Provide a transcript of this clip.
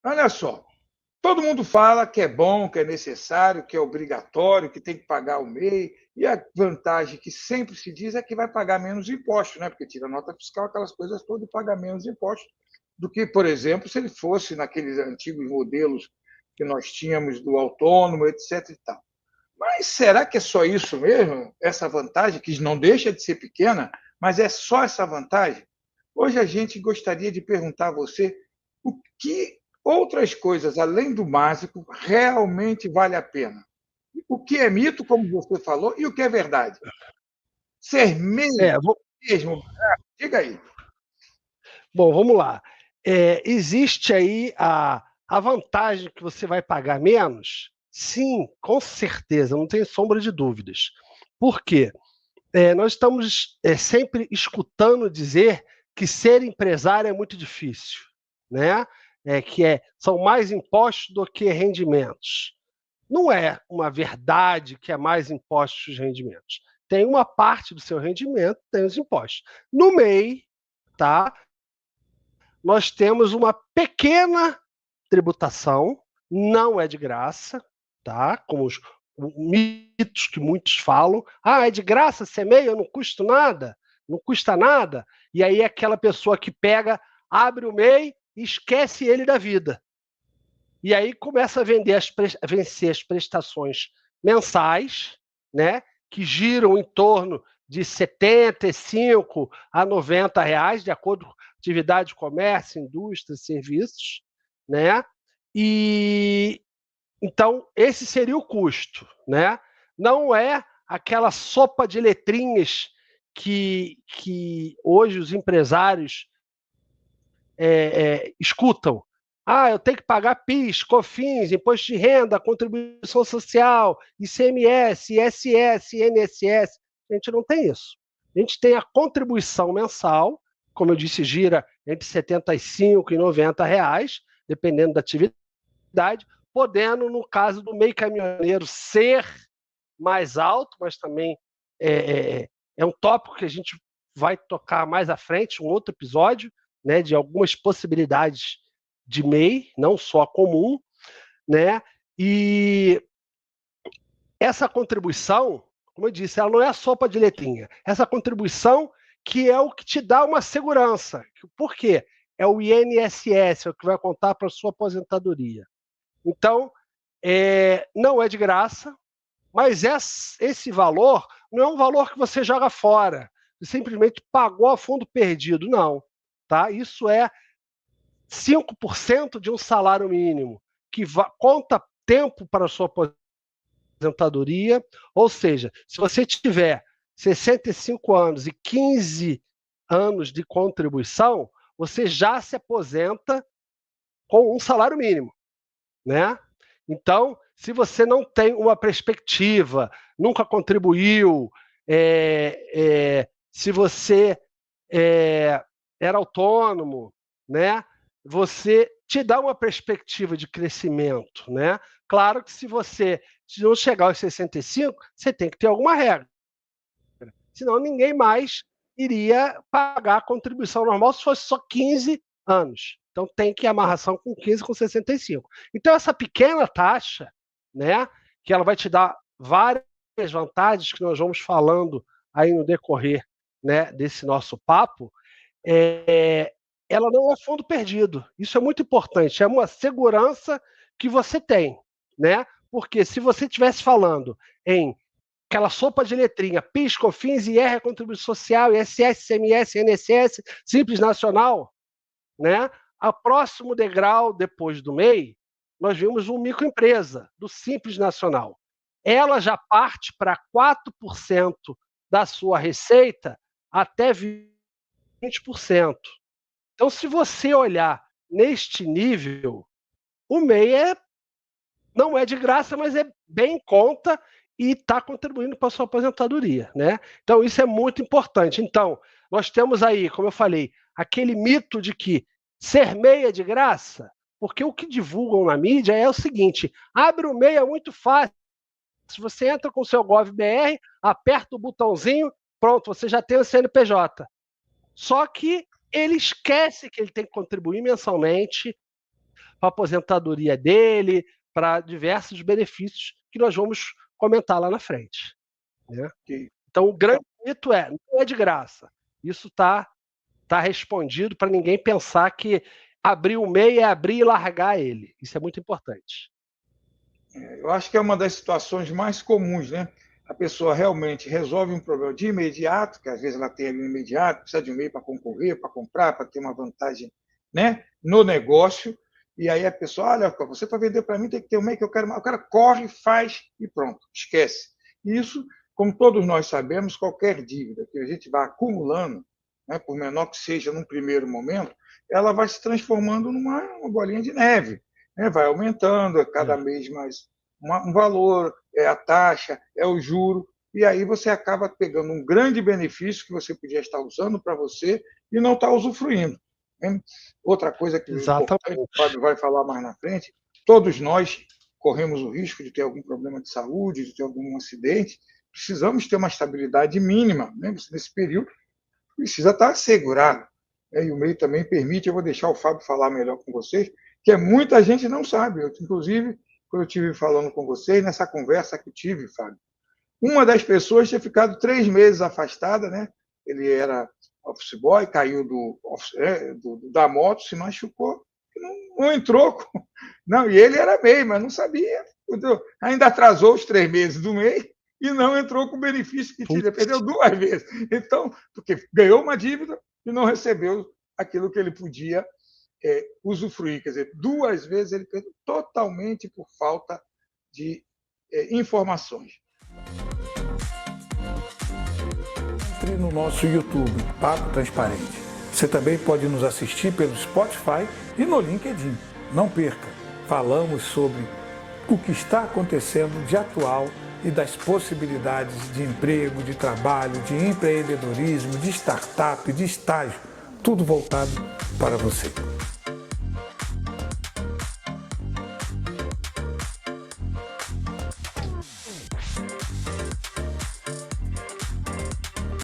Olha só, todo mundo fala que é bom, que é necessário, que é obrigatório, que tem que pagar o MEI, e a vantagem que sempre se diz é que vai pagar menos impostos, né? Porque tira nota fiscal, aquelas coisas todas, e paga menos impostos do que, por exemplo, se ele fosse naqueles antigos modelos que nós tínhamos do autônomo, etc. e tal. Mas será que é só isso mesmo? Essa vantagem, que não deixa de ser pequena, mas é só essa vantagem? Hoje a gente gostaria de perguntar a você o que outras coisas, além do básico, realmente vale a pena. O que é mito, como você falou, e o que é verdade. Ser MEI É, vo- mesmo barato? Diga aí. Bom, vamos lá. Existe aí a vantagem que você vai pagar menos? Sim, com certeza, não tenho sombra de dúvidas. Por quê? Nós estamos sempre escutando dizer que ser empresário é muito difícil, né? São mais impostos do que rendimentos. Não é uma verdade que é mais impostos de rendimentos. Tem uma parte do seu rendimento, tem os impostos. No MEI, tá? Nós temos uma pequena tributação, não é de graça, tá? Como os mitos que muitos falam. Ah, é de graça ser MEI, eu não custo nada, não custa nada. E aí é aquela pessoa que pega, abre o MEI e esquece ele da vida. E aí começa a vencer as prestações mensais, né? Que giram em torno de 75 a 90 reais, de acordo com atividade de comércio, indústria, serviços, né? E então esse seria o custo, né? Não é aquela sopa de letrinhas que hoje os empresários escutam. Ah, eu tenho que pagar PIS, COFINS, imposto de renda, contribuição social, ICMS, ISS, INSS. A gente não tem isso. A gente tem a contribuição mensal, como eu disse, gira entre 75 e 90 reais, dependendo da atividade, podendo, no caso do MEI caminhoneiro, ser mais alto, mas também é um tópico que a gente vai tocar mais à frente, um outro episódio, né, de algumas possibilidades de MEI, não só comum, né? E essa contribuição, como eu disse, ela não é a sopa de letrinha. Essa contribuição que é o que te dá uma segurança. Por quê? É o INSS, é o que vai contar para a sua aposentadoria. Então, não é de graça, mas esse valor não é um valor que você joga fora, você simplesmente pagou a fundo perdido, não. Tá? Isso é 5% de um salário mínimo, que conta tempo para a sua aposentadoria, ou seja, se você tiver 65 anos e 15 anos de contribuição, você já se aposenta com um salário mínimo, né? Então, se você não tem uma perspectiva, nunca contribuiu, se você era autônomo, né? Você te dá uma perspectiva de crescimento, né? Claro que se você não chegar aos 65, você tem que ter alguma regra. Senão ninguém mais iria pagar a contribuição normal se fosse só 15 anos. Então tem que ir amarração com 15 com 65. Então essa pequena taxa, né, que ela vai te dar várias vantagens que nós vamos falando aí no decorrer, né, desse nosso papo, ela não é fundo perdido. Isso é muito importante, é uma segurança que você tem, né? Porque se você estivesse falando em aquela sopa de letrinha, PIS, COFINS, IR, contribuição social, ISS, CMS, INSS, Simples Nacional, né? A próximo degrau depois do MEI, nós vimos uma microempresa do Simples Nacional. Ela já parte para 4% da sua receita até 20%. Então, se você olhar neste nível, o MEI não é de graça, mas é bem em conta e está contribuindo para a sua aposentadoria, né? Então, isso é muito importante. Então, nós temos aí, como eu falei, aquele mito de que ser MEI é de graça, porque o que divulgam na mídia é o seguinte: abre o MEI, é muito fácil. Se você entra com o seu GovBR, aperta o botãozinho, pronto, você já tem o CNPJ. Só que ele esquece que ele tem que contribuir mensalmente, para a aposentadoria dele, para diversos benefícios que nós vamos comentar lá na frente. Né? Então, o grande mito não é de graça. Isso está respondido para ninguém pensar que abrir o MEI é abrir e largar ele. Isso é muito importante. Eu acho que é uma das situações mais comuns, né? A pessoa realmente resolve um problema de imediato, que às vezes ela tem ali no imediato, precisa de um MEI para concorrer, para comprar, para ter uma vantagem, né, no negócio, e aí a pessoa, olha, você para vender para mim tem que ter um MEI que eu quero, o cara corre, faz e pronto, esquece. E isso, como todos nós sabemos, qualquer dívida que a gente vai acumulando, né, por menor que seja num primeiro momento, ela vai se transformando numa bolinha de neve, né, vai aumentando cada mês mais um valor, é a taxa, é o juro, e aí você acaba pegando um grande benefício que você podia estar usando para você e não está usufruindo. Né? Outra coisa que é importante, o Fábio vai falar mais na frente, todos nós corremos o risco de ter algum problema de saúde, de ter algum acidente, precisamos ter uma estabilidade mínima, né? Nesse período precisa estar assegurado. E o MEI também permite, eu vou deixar o Fábio falar melhor com vocês, que muita gente não sabe, inclusive quando eu estive falando com vocês, nessa conversa que eu tive, Fábio, uma das pessoas tinha ficado 3 meses afastada, né? Ele era office boy, caiu da moto, se machucou, não entrou. Não, e ele era MEI, mas não sabia. Entendeu? Ainda atrasou os 3 meses do MEI e não entrou com o benefício que tinha, perdeu 2 vezes. Então, porque ganhou uma dívida e não recebeu aquilo que ele podia usufruir, quer dizer, 2 vezes ele perdeu totalmente por falta de informações. Entre no nosso YouTube, Papo Transparente. Você também pode nos assistir pelo Spotify e no LinkedIn. Não perca, falamos sobre o que está acontecendo de atual e das possibilidades de emprego, de trabalho, de empreendedorismo, de startup, de estágio, tudo voltado para você.